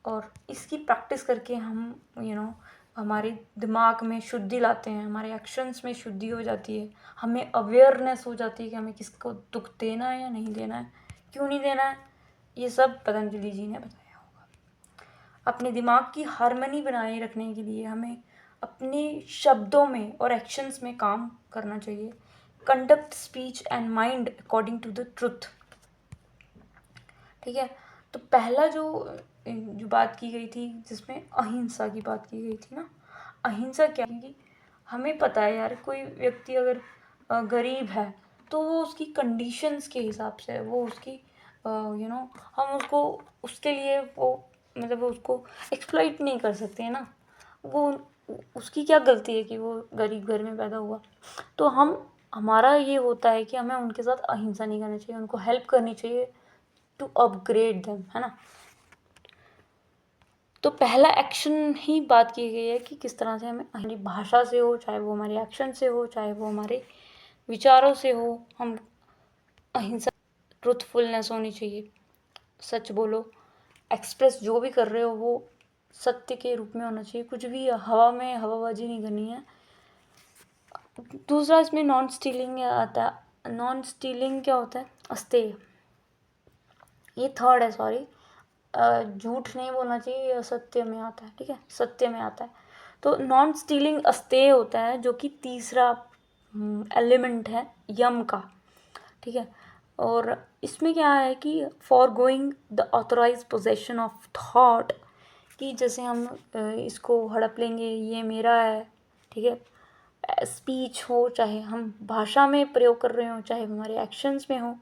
और इसकी प्रैक्टिस करके हम हमारे दिमाग में शुद्धि लाते हैं, हमारे एक्शंस में शुद्धि हो जाती है, हमें अवेयरनेस हो जाती है कि हमें किसको दुख देना है या नहीं देना है, क्यों नहीं देना है। ये सब पतंजलि जी ने बताया होगा। अपने दिमाग की हार्मनी बनाए रखने के लिए हमें अपने शब्दों में और एक्शंस में काम करना चाहिए। Conduct speech and mind according to the truth, ठीक है। तो पहला जो जो बात की गई थी जिसमें अहिंसा की बात की गई थी ना, अहिंसा क्या है कि हमें पता है यार, कोई व्यक्ति अगर गरीब है तो वो उसकी कंडीशंस के हिसाब से, वो उसकी हम उसको उसके लिए वो मतलब वो उसको एक्सप्लॉइट नहीं कर सकते हैं ना। वो उसकी क्या गलती है कि वो गरीब घर में पैदा हुआ। तो हमारा ये होता है कि हमें उनके साथ अहिंसा नहीं करनी चाहिए, उनको हेल्प करनी चाहिए टू अपग्रेड देम, है ना। तो पहला एक्शन ही बात की गई है कि किस तरह से हमें हमारी भाषा से हो, चाहे वो हमारे एक्शन से हो, चाहे वो हमारे विचारों से हो, हम अहिंसा, ट्रुथफुलनेस होनी चाहिए, सच बोलो, एक्सप्रेस जो भी कर रहे हो वो सत्य के रूप में होना चाहिए, कुछ भी हवा में हवाबाजी नहीं करनी है। दूसरा इसमें नॉन स्टीलिंग आता है। नॉन स्टीलिंग क्या होता है? अस्तेय। ये थर्ड है, सॉरी, झूठ नहीं बोलना चाहिए, ये सत्य में आता है, ठीक है, सत्य में आता है। तो नॉन स्टीलिंग अस्तेय होता है, जो कि तीसरा एलिमेंट है यम का, ठीक है। और इसमें क्या है कि forgoing the authorise possession of thought, कि जैसे हम इसको हड़प लेंगे, ये मेरा है, ठीक है। स्पीच हो, चाहे हम भाषा में प्रयोग कर रहे हो, चाहे हमारे एक्शंस में हो,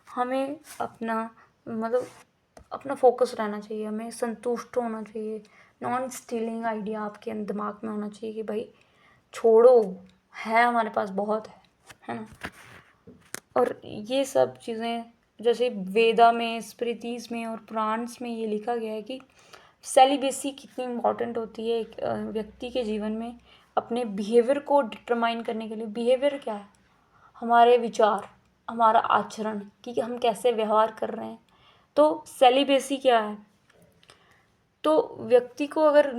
हमें अपना मतलब अपना फोकस रहना चाहिए, हमें संतुष्ट होना चाहिए। नॉन स्टीलिंग आइडिया आपके दिमाग में होना चाहिए कि भाई छोड़ो, है हमारे पास बहुत है ना। और ये सब चीज़ें जैसे वेदा में, स्मृतिज में और पुराण्स में ये लिखा गया है कि सेलिबेसी कितनी इम्पॉर्टेंट होती है एक व्यक्ति के जीवन में, अपने बिहेवियर को डिटरमाइन करने के लिए। बिहेवियर क्या है? हमारे विचार, हमारा आचरण, कि हम कैसे व्यवहार कर रहे हैं। तो सेलिबेसी क्या है? तो व्यक्ति को अगर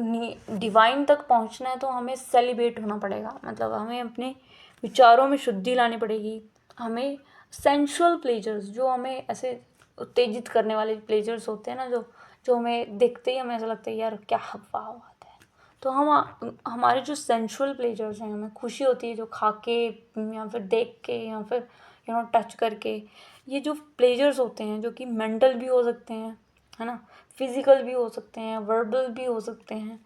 डिवाइन तक पहुंचना है तो हमें सेलिब्रेट होना पड़ेगा, मतलब हमें अपने विचारों में शुद्धि लानी पड़ेगी। हमें सेंसुअल प्लेजर्स, जो हमें ऐसे उत्तेजित करने वाले प्लेजर्स होते हैं ना, जो जो हमें देखते ही हमें ऐसा लगता है यार क्या हवा बात है, तो हम हमारे जो सेंसुअल प्लेजर्स हैं, हमें खुशी होती है जो खा के या फिर देख के या फिर टच करके, ये जो प्लेजर्स होते हैं जो कि मेंटल भी हो सकते हैं, है ना, फिजिकल भी हो सकते हैं, वर्बल भी हो सकते हैं,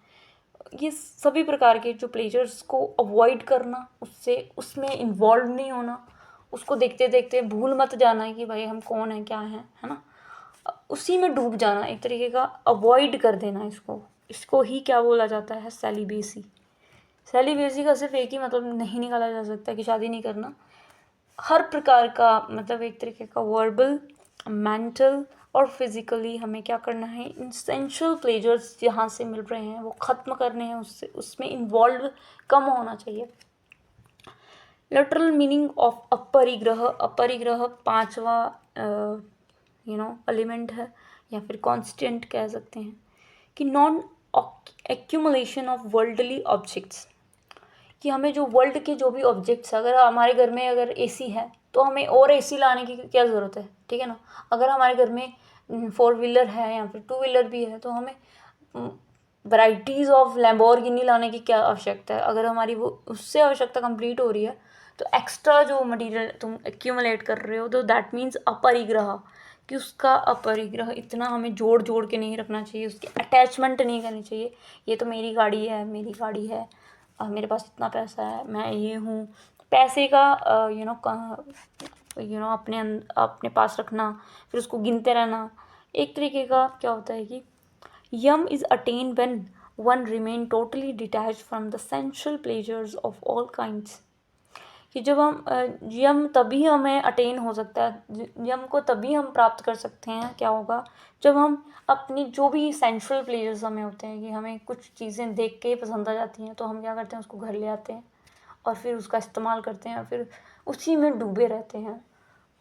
ये सभी प्रकार के जो प्लेजर्स को अवॉइड करना, उससे उसमें इन्वॉल्व नहीं होना, उसको देखते देखते भूल मत जाना कि भाई हम कौन हैं, क्या हैं, है ना, उसी में डूब जाना, एक तरीके का अवॉइड कर देना इसको। इसको ही क्या बोला जाता है? सेलिबेसी। सेलिबेसी का सिर्फ एक ही मतलब नहीं निकाला जा सकता कि शादी नहीं करना। हर प्रकार का मतलब एक तरीके का वर्बल, मेंटल और फिजिकली हमें क्या करना है, इंसेंशुअल प्लेजर्स जहाँ से मिल रहे हैं वो ख़त्म करने हैं, उससे उसमें इन्वॉल्व कम होना चाहिए। लिटरल मीनिंग ऑफ अपरिग्रह, अपरिग्रह पांचवा एलिमेंट है, या फिर कॉन्स्टेंट कह सकते हैं, कि non accumulation of worldly objects, कि हमें जो वर्ल्ड के जो भी ऑब्जेक्ट्स, अगर हमारे घर में अगर एसी है तो हमें और एसी लाने की क्या ज़रूरत है, ठीक है ना। अगर हमारे घर में 4 व्हीलर है या फिर 2 व्हीलर भी है तो हमें वैराइटीज़ ऑफ लैम्बोर्गिनी लाने की क्या आवश्यकता है। अगर हमारी वो उससे आवश्यकता कंप्लीट हो रही है तो एक्स्ट्रा जो मटेरियल तुम एक्यूमुलेट कर रहे हो, तो दैट मीन्स अपरिग्रह, कि उसका अपरिग्रह इतना हमें जोड़ जोड़ के नहीं रखना चाहिए, उसकी अटैचमेंट नहीं करनी चाहिए। ये तो मेरी गाड़ी है, मेरी गाड़ी है, मेरे पास इतना पैसा है, मैं ये हूँ, पैसे का अपने पास रखना, फिर उसको गिनते रहना, एक तरीके का क्या होता है कि yama is attain when one remain totally detach from the sensual pleasures of all kinds, कि जब हम यम तभी हमें अटेन हो सकता है, यम को तभी हम प्राप्त कर सकते हैं, क्या होगा, जब हम अपनी जो भी सेंशुअल प्लेजर्स हमें होते हैं, कि हमें कुछ चीज़ें देख के पसंद आ जाती हैं तो हम क्या करते हैं, उसको घर ले आते हैं और फिर उसका इस्तेमाल करते हैं, फिर उसी में डूबे रहते हैं।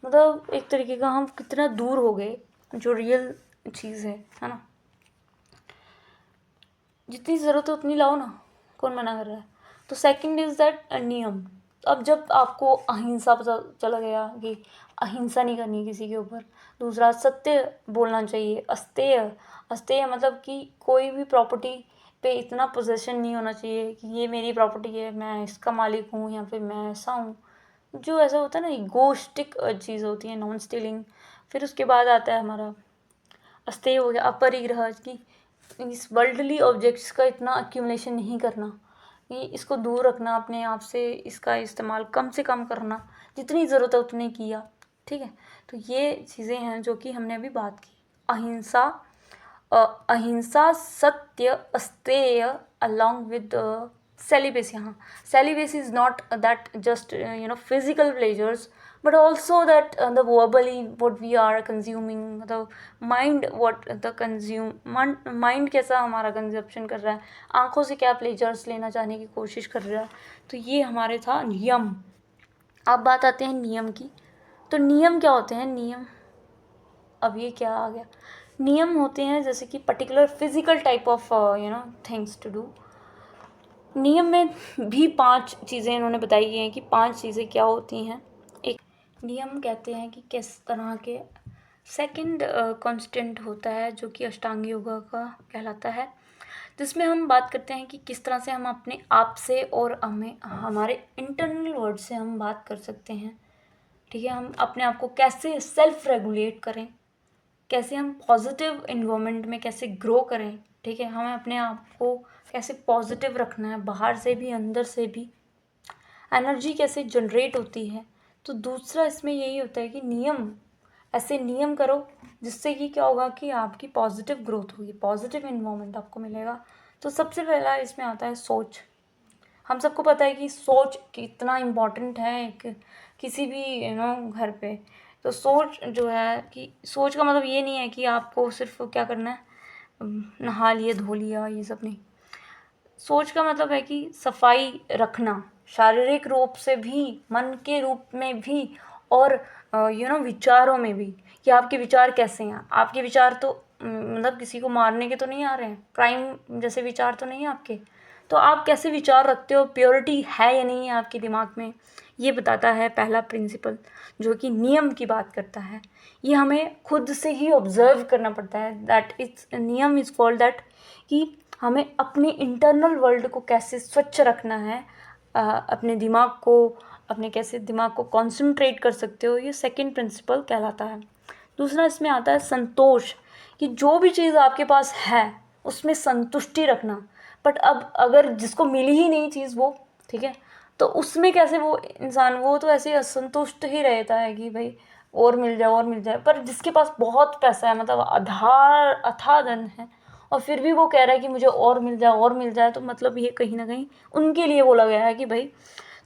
मतलब एक तरीके का हम कितना दूर हो गए जो रियल चीज़ है ना। जितनी ज़रूरत है उतनी लाओ ना, कौन मना कर रहा है। तो सेकंड इज़ दैट नियम। अब जब आपको अहिंसा पता चला गया कि अहिंसा नहीं करनी किसी के ऊपर। दूसरा, सत्य बोलना चाहिए। अस्तेय, अस्तेय मतलब कि कोई भी प्रॉपर्टी पे इतना पोजेशन नहीं होना चाहिए कि ये मेरी प्रॉपर्टी है, मैं इसका मालिक हूँ या फिर मैं ऐसा हूँ, जो ऐसा होता है ना, ईगोइस्टिक चीज़ होती है, नॉन स्टीलिंग। फिर उसके बाद आता है हमारा अस्तेय हो गया अपरिग्रह, कि इस वर्ल्डली ऑब्जेक्ट्स का इतना अक्यूमुलेशन नहीं करना, कि इसको दूर रखना अपने आप से, इसका इस्तेमाल कम से कम करना, जितनी ज़रूरत है उतनी किया, ठीक है। तो ये चीज़ें हैं जो कि हमने अभी बात की। अहिंसा, अहिंसा, सत्य, अस्तेय, अलॉन्ग विद celibacy. हाँ, celibacy is not that just physical pleasures, but also that the verbally what we are consuming, the mind what the mind कैसा हमारा कंजप्शन कर रहा है, आंखों से क्या प्लेजर्स लेना चाहने की कोशिश कर रहा है। तो ये हमारे था नियम। अब बात आते हैं नियम की। तो नियम क्या होते हैं? नियम, अब ये क्या आ गया, नियम होते हैं जैसे कि particular physical type of things to do. नियम में भी 5 चीज़ें इन्होंने बताई गई हैं कि 5 चीज़ें क्या होती हैं। एक नियम कहते हैं कि किस तरह के। सेकंड कांस्टेंट होता है जो कि अष्टांग योगा का कहलाता है, जिसमें हम बात करते हैं कि किस तरह से हम अपने आप से और हमें हमारे इंटरनल वर्ड से हम बात कर सकते हैं, ठीक है। हम अपने आप को कैसे सेल्फ रेगुलेट करें, कैसे हम पॉजिटिव इन्वायरमेंट में कैसे ग्रो करें, ठीक है। हमें अपने आप को कैसे पॉजिटिव रखना है, बाहर से भी अंदर से भी, एनर्जी कैसे जनरेट होती है। तो दूसरा इसमें यही होता है कि नियम, ऐसे नियम करो जिससे कि क्या होगा कि आपकी पॉजिटिव ग्रोथ होगी, पॉजिटिव इन्वायरमेंट आपको मिलेगा। तो सबसे पहला इसमें आता है सोच। हम सबको पता है कि सोच कितना इम्पोर्टेंट है एक किसी भी घर पे। तो सोच जो है कि सोच का मतलब ये नहीं है कि आपको सिर्फ क्या करना है, नहा लिया धो लिया, ये सब नहीं। सोच का मतलब है कि सफाई रखना, शारीरिक रूप से भी, मन के रूप में भी, और विचारों में भी, कि आपके विचार कैसे हैं। आपके विचार तो मतलब किसी को मारने के तो नहीं आ रहे हैं, क्राइम जैसे विचार तो नहीं है आपके। तो आप कैसे विचार रखते हो, प्योरिटी है या नहीं है आपके दिमाग में, ये बताता है पहला प्रिंसिपल जो कि नियम की बात करता है। ये हमें खुद से ही ऑब्जर्व करना पड़ता है। दैट इट्स नियम इज़ कॉल्ड दैट, कि हमें अपने इंटरनल वर्ल्ड को कैसे स्वच्छ रखना है, अपने दिमाग को, अपने कैसे दिमाग को कॉन्सेंट्रेट कर सकते हो, ये सेकंड प्रिंसिपल कहलाता है। दूसरा इसमें आता है संतोष, कि जो भी चीज़ आपके पास है उसमें संतुष्टि रखना। बट अब अगर जिसको मिली ही नहीं चीज़ वो, ठीक है, तो उसमें कैसे वो इंसान, वो तो ऐसे असंतुष्ट ही रहता है कि भाई और मिल जाए और मिल जाए। पर जिसके पास बहुत पैसा है, मतलब अथाह धन है, और फिर भी वो कह रहा है कि मुझे और मिल जाए और मिल जाए, तो मतलब ये कहीं ना कहीं उनके लिए बोला गया है कि भाई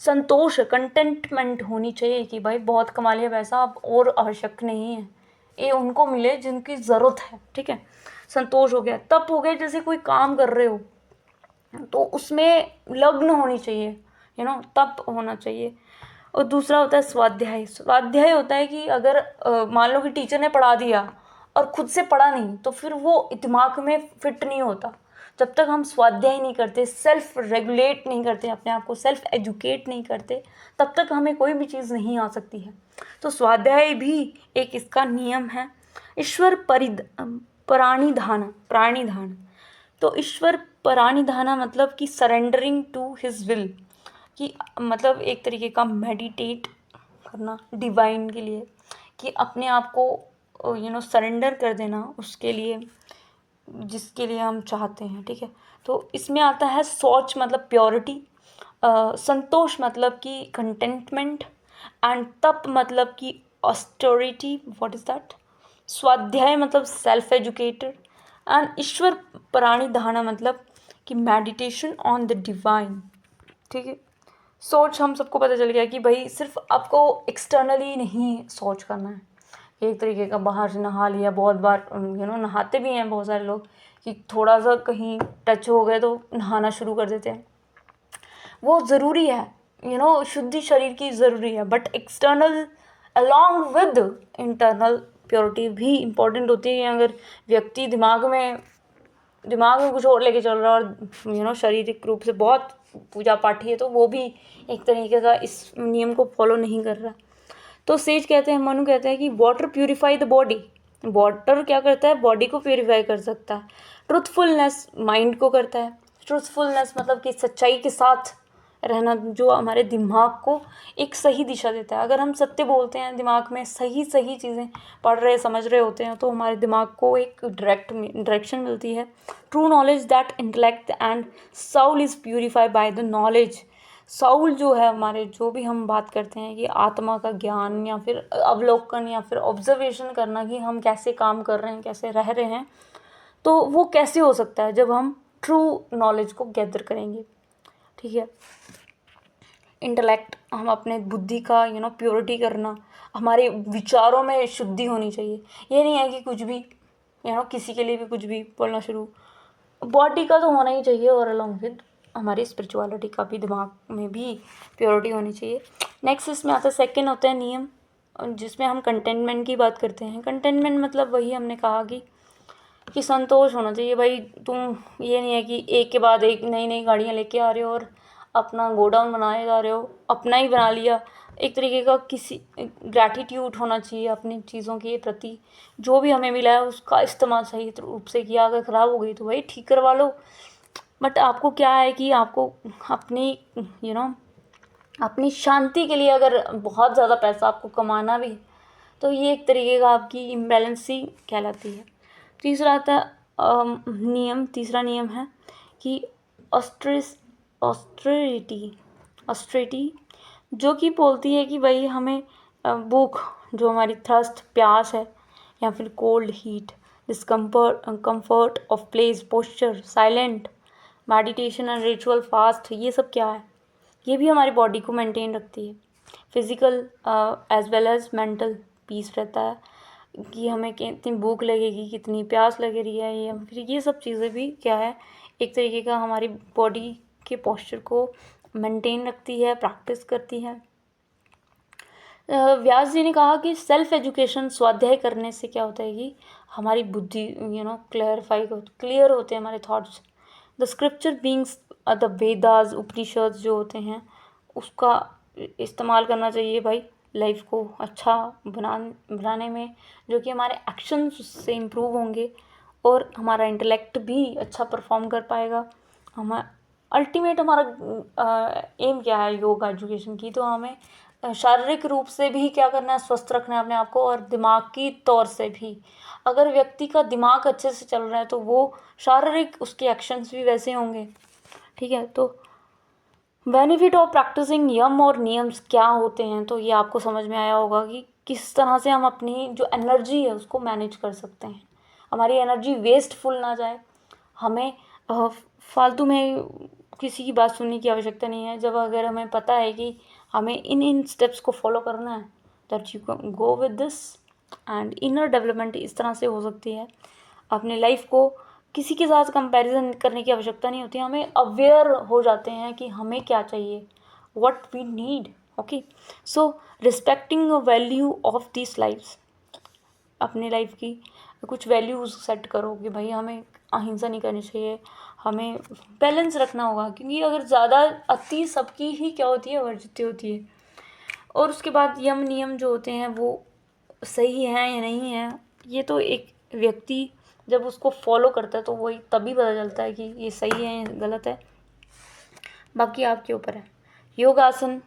संतोष, कंटेंटमेंट होनी चाहिए, कि भाई बहुत कमा लिया पैसा, अब और आवश्यक नहीं है, ये उनको मिले जिनकी ज़रूरत है, ठीक है। संतोष हो गया। तप हो गया, जैसे कोई काम कर रहे हो तो उसमें लग्न होनी चाहिए, तप होना चाहिए। और दूसरा होता है स्वाध्याय। स्वाध्याय होता है कि अगर मान लो कि टीचर ने पढ़ा दिया और खुद से पढ़ा नहीं, तो फिर वो दिमाग में फिट नहीं होता। जब तक हम स्वाध्याय नहीं करते, सेल्फ रेगुलेट नहीं करते, अपने आप को सेल्फ एजुकेट नहीं करते, तब तक हमें कोई भी चीज़ नहीं आ सकती है। तो स्वाध्याय भी एक इसका नियम है। ईश्वर प्राणिधान। तो ईश्वर प्राणिधाना मतलब कि सरेंडरिंग टू हिज विल, कि मतलब एक तरीके का मेडिटेट करना डिवाइन के लिए, कि अपने आप को सरेंडर कर देना उसके लिए जिसके लिए हम चाहते हैं, ठीक है। तो इसमें आता है सोच मतलब प्योरिटी, संतोष मतलब कि कंटेंटमेंट, एंड तप मतलब कि ऑस्टेरिटी, व्हाट इज़ दैट, स्वाध्याय मतलब सेल्फ एजुकेटेड, एंड ईश्वर प्राणिधाना मतलब कि मेडिटेशन ऑन द डिवाइन, ठीक है। सोच हम सबको पता चल गया कि भाई सिर्फ आपको एक्सटर्नली नहीं सोच करना है, एक तरीके का बाहर से नहा लिया, बहुत बार नहाते भी हैं बहुत सारे लोग, कि थोड़ा सा कहीं टच हो गए तो नहाना शुरू कर देते हैं। वो ज़रूरी है, शुद्धि शरीर की ज़रूरी है, but external along with internal purity भी इम्पोर्टेंट होती है। अगर व्यक्ति दिमाग में कुछ और लेके चल रहा है और शारीरिक रूप से बहुत पूजा पाठी है, तो वो भी एक तरीके का इस नियम को फॉलो नहीं कर रहा। तो सेज कहते हैं, मनु कहते हैं कि water purify the body. Water क्या करता है, बॉडी को प्यूरिफाई कर सकता है। ट्रूथफुलनेस माइंड को करता है। ट्रूथफुलनेस मतलब कि सच्चाई के साथ रहना जो हमारे दिमाग को एक सही दिशा देता है। अगर हम सत्य बोलते हैं, दिमाग में सही सही चीज़ें पढ़ रहे समझ रहे होते हैं, तो हमारे दिमाग को एक डायरेक्शन मिलती है। True knowledge that intellect and Saul is purify by the knowledge. Saul जो है हमारे, जो भी हम बात करते हैं कि आत्मा का ज्ञान या फिर अवलोकन या फिर ऑब्जर्वेशन करना कि हम कैसे काम कर रहे हैं, कैसे रह रहे हैं, तो वो कैसे हो सकता है जब हम ट्रू नॉलेज को गैदर करेंगे। ठीक है, इंटेलेक्ट, हम अपने बुद्धि का प्योरिटी करना, हमारे विचारों में शुद्धि होनी चाहिए। ये नहीं है कि कुछ भी किसी के लिए भी कुछ भी बोलना शुरू। बॉडी का तो होना ही चाहिए और अलॉन्ग विद हमारी स्पिरिचुअलिटी का भी दिमाग में भी प्योरिटी होनी चाहिए। नेक्स्ट इसमें आता है, सेकंड होता है नियम, जिसमें हम कंटेनमेंट की बात करते हैं। कंटेनमेंट मतलब वही हमने कहा कि संतोष होना चाहिए भाई। तुम ये नहीं है कि एक के बाद एक नई नई गाड़ियाँ लेके आ रहे हो और अपना गोडाउन बनाए जा रहे हो, अपना ही बना लिया। एक तरीके का किसी ग्रैटिट्यूड होना चाहिए अपनी चीज़ों के प्रति। जो भी हमें मिला है उसका इस्तेमाल सही रूप से किया। अगर ख़राब हो गई तो भाई ठीक करवा लो। बट आपको क्या है कि आपको अपनी अपनी शांति के लिए अगर बहुत ज़्यादा पैसा आपको कमाना भी है, तो ये एक तरीके का आपकी इम्बैलेंसी कहलाती है। तीसरा आता है नियम, तीसरा नियम है कि ऑस्ट्रिटी जो कि बोलती है कि भाई हमें भूख, जो हमारी थर्स्ट, प्यास है, या फिर cold, heat, comfort of place, posture, silent, meditation and ritual, fast, ये सब क्या है, ये भी हमारी बॉडी को मेंटेन रखती है। Physical as well as mental peace रहता है कि हमें कितनी भूख लगेगी, कितनी प्यास लग रही है, या फिर ये सब चीज़ें भी क्या है, एक तरीके का हमारी बॉडी के पोस्चर को मेंटेन रखती है, प्रैक्टिस करती है। व्यास जी ने कहा कि सेल्फ एजुकेशन, स्वाध्याय करने से क्या होता है कि हमारी बुद्धि क्लियर होते हैं हमारे thoughts. The scripture beings the Vedas, Upanishad जो होते हैं, उसका इस्तेमाल करना चाहिए भाई लाइफ को अच्छा बनाने में, जो कि हमारे एक्शंस से इम्प्रूव होंगे और हमारा इंटेलेक्ट भी अच्छा परफॉर्म कर पाएगा। हम अल्टीमेट हमारा एम क्या है योगा एजुकेशन की, तो हमें शारीरिक रूप से भी क्या करना है, स्वस्थ रखना है अपने आप को, और दिमागी तौर से भी। अगर व्यक्ति का दिमाग अच्छे से चल रहा है तो वो शारीरिक उसके एक्शंस भी वैसे होंगे। ठीक है, तो बेनिफिट ऑफ प्रैक्टिसिंग यम और नियम्स क्या होते हैं, तो ये आपको समझ में आया होगा कि किस तरह से हम अपनी जो एनर्जी है उसको मैनेज कर सकते हैं, हमारी एनर्जी वेस्टफुल ना जाए। हमें फालतू में किसी की बात सुनने की आवश्यकता नहीं है। जब अगर हमें पता है कि हमें इन स्टेप्स को फॉलो करना है, that you can go with this, and inner development इस तरह से हो सकती है। अपने लाइफ को किसी के साथ कंपैरिजन करने की आवश्यकता नहीं होती, हमें अवेयर हो जाते हैं कि हमें क्या चाहिए, what we need. Okay, so respecting value of this life's, अपने लाइफ की कुछ वैल्यूज़ सेट करो कि भाई हमें अहिंसा नहीं करनी चाहिए, हमें बैलेंस रखना होगा, क्योंकि अगर ज़्यादा अति सबकी ही क्या होती है, वर्जित होती है। और उसके बाद यम नियम जो होते हैं वो सही हैं या नहीं हैं, ये तो एक व्यक्ति जब उसको फॉलो करता है तो वही तभी पता चलता है कि ये सही है या गलत है। बाकी आपके ऊपर है। योगासन,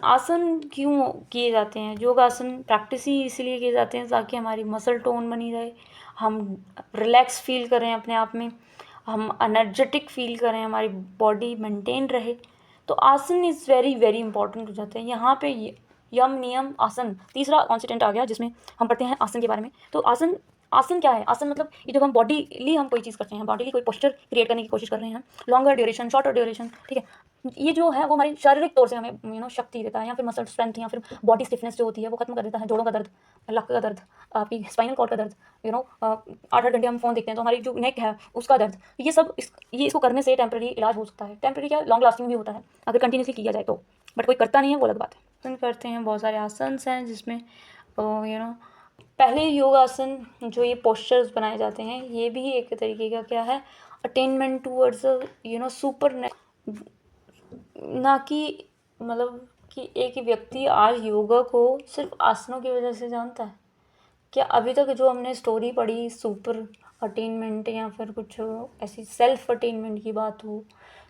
आसन क्यों किए जाते हैं? योगासन प्रैक्टिस ही इसलिए किए जाते हैं ताकि हमारी मसल टोन बनी रहे, हम रिलैक्स फील करें अपने आप में, हम एनर्जेटिक फील करें, हमारी बॉडी मेंटेन रहे। तो आसन इज़ वेरी वेरी इंपॉर्टेंट हो जाते हैं यहाँ पे। यम नियम आसन, तीसरा कॉन्स्टिट्यूएंट आ गया जिसमें हम पढ़ते हैं आसन के बारे में। तो आसन क्या है? आसन मतलब ये जब हम बॉडीली हम कोई चीज़ करते हैं, बॉडीली कोई पोस्चर क्रिएट करने की कोशिश कर रहे हैं, लॉन्गर ड्यूरेशन, शॉर्टर ड्यूरेशन, ठीक है, ये जो है वो हमारी शारीरिक तौर से हमें शक्ति देता है, या फिर मसल स्ट्रेंथ, या फिर बॉडी स्टिफनेस जो होती है वो खत्म कर देता है। जोड़ों का दर्द, लक का दर्द, आपकी स्पाइनल कॉर्ड का दर्द, 8-8 घंटे हम फोन देखते हैं तो हमारी जो नेक है उसका दर्द, ये सब ये इसको करने से टेम्प्रेरी इलाज हो सकता है। टेम्प्रेरी क्या, लॉन्ग लास्टिंग भी होता है अगर कंटिन्यूसली किया जाए तो, बट कोई करता नहीं है, वो अलग बात है। तो करते हैं बहुत सारे आसन्स हैं जिसमें पहले योगासन जो ये पोस्चर्स बनाए जाते हैं, ये भी एक तरीके का क्या है, अटेनमेंट टूवर्ड्स सुपर, ना कि मतलब कि एक व्यक्ति आज योगा को सिर्फ आसनों की वजह से जानता है। क्या अभी तक जो हमने स्टोरी पढ़ी सुपर अटेनमेंट या फिर कुछ ऐसी सेल्फ अटेनमेंट की बात हो,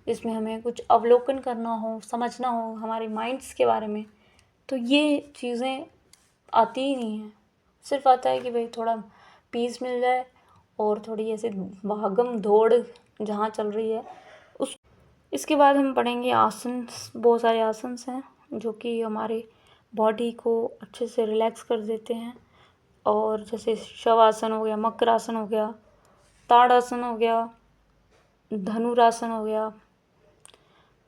इसमें हमें कुछ अवलोकन करना हो, समझना हो हमारे माइंड्स के बारे में, तो ये चीज़ें आती ही नहीं हैं। सिर्फ आता है कि भाई थोड़ा पीस मिल जाए और थोड़ी ऐसे भागम दौड़ जहाँ चल रही है उस। इसके बाद हम पढ़ेंगे आसन। बहुत सारे आसन हैं जो कि हमारे बॉडी को अच्छे से रिलैक्स कर देते हैं, और जैसे शवासन हो गया, मकरासन हो गया, ताड़ासन हो गया, धनुरासन हो गया,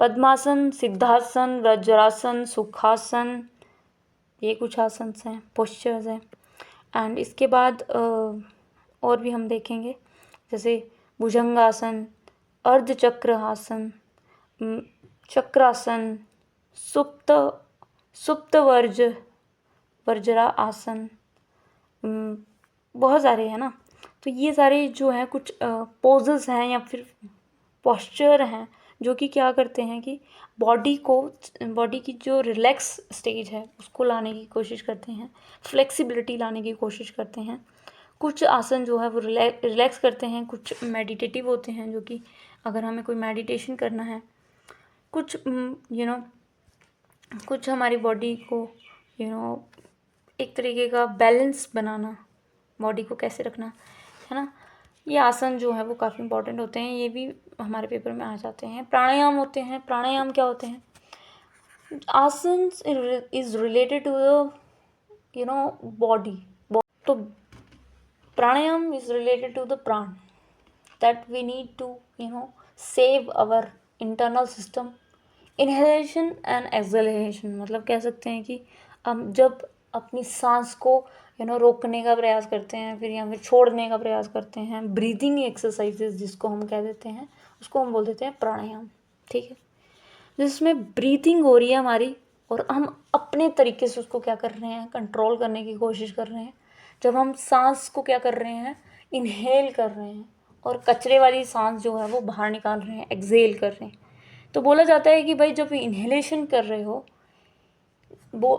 पद्मासन, सिद्धासन, वज्रासन, सुखासन, ये कुछ आसन हैं, पोस्चर्स हैं। एंड इसके बाद और भी हम देखेंगे, जैसे भुजंगासन, अर्धचक्र आसन, चक्रासन, सुप्त सुप्त वर्जरा आसन, बहुत सारे हैं ना। तो ये सारे जो हैं कुछ पोजेस हैं या फिर पोस्चर हैं जो कि क्या करते हैं कि बॉडी की जो रिलैक्स स्टेज है उसको लाने की कोशिश करते हैं, फ्लेक्सिबिलिटी लाने की कोशिश करते हैं। कुछ आसन जो है वो रिलैक्स करते हैं, कुछ मेडिटेटिव होते हैं जो कि अगर हमें कोई मेडिटेशन करना है, कुछ कुछ हमारी बॉडी को एक तरीके का बैलेंस बनाना, बॉडी को कैसे रखना है ना। ये आसन जो है वो काफ़ी इंपॉर्टेंट होते हैं, ये भी हमारे पेपर में आ जाते हैं। प्राणायाम होते हैं। प्राणायाम क्या होते हैं? Asana is related to the body. तो pranayama is related to the prana, that we need to save our internal system. Inhalation and exhalation, मतलब कह सकते हैं कि हम जब अपनी सांस को रोकने का प्रयास करते हैं फिर या फिर छोड़ने का प्रयास करते हैं, ब्रीदिंग एक्सरसाइजेज जिसको हम कह देते हैं, उसको हम बोल देते हैं प्राणायाम। ठीक है, जिसमें ब्रीथिंग हो रही है हमारी और हम अपने तरीके से उसको क्या कर रहे हैं, कंट्रोल करने की कोशिश कर रहे हैं। जब हम सांस को क्या कर रहे हैं, इनहेल कर रहे हैं और कचरे वाली सांस जो है वो बाहर निकाल रहे हैं, एक्सहेल कर रहे हैं। तो बोला जाता है कि भाई जब इनहेलेशन कर रहे हो वो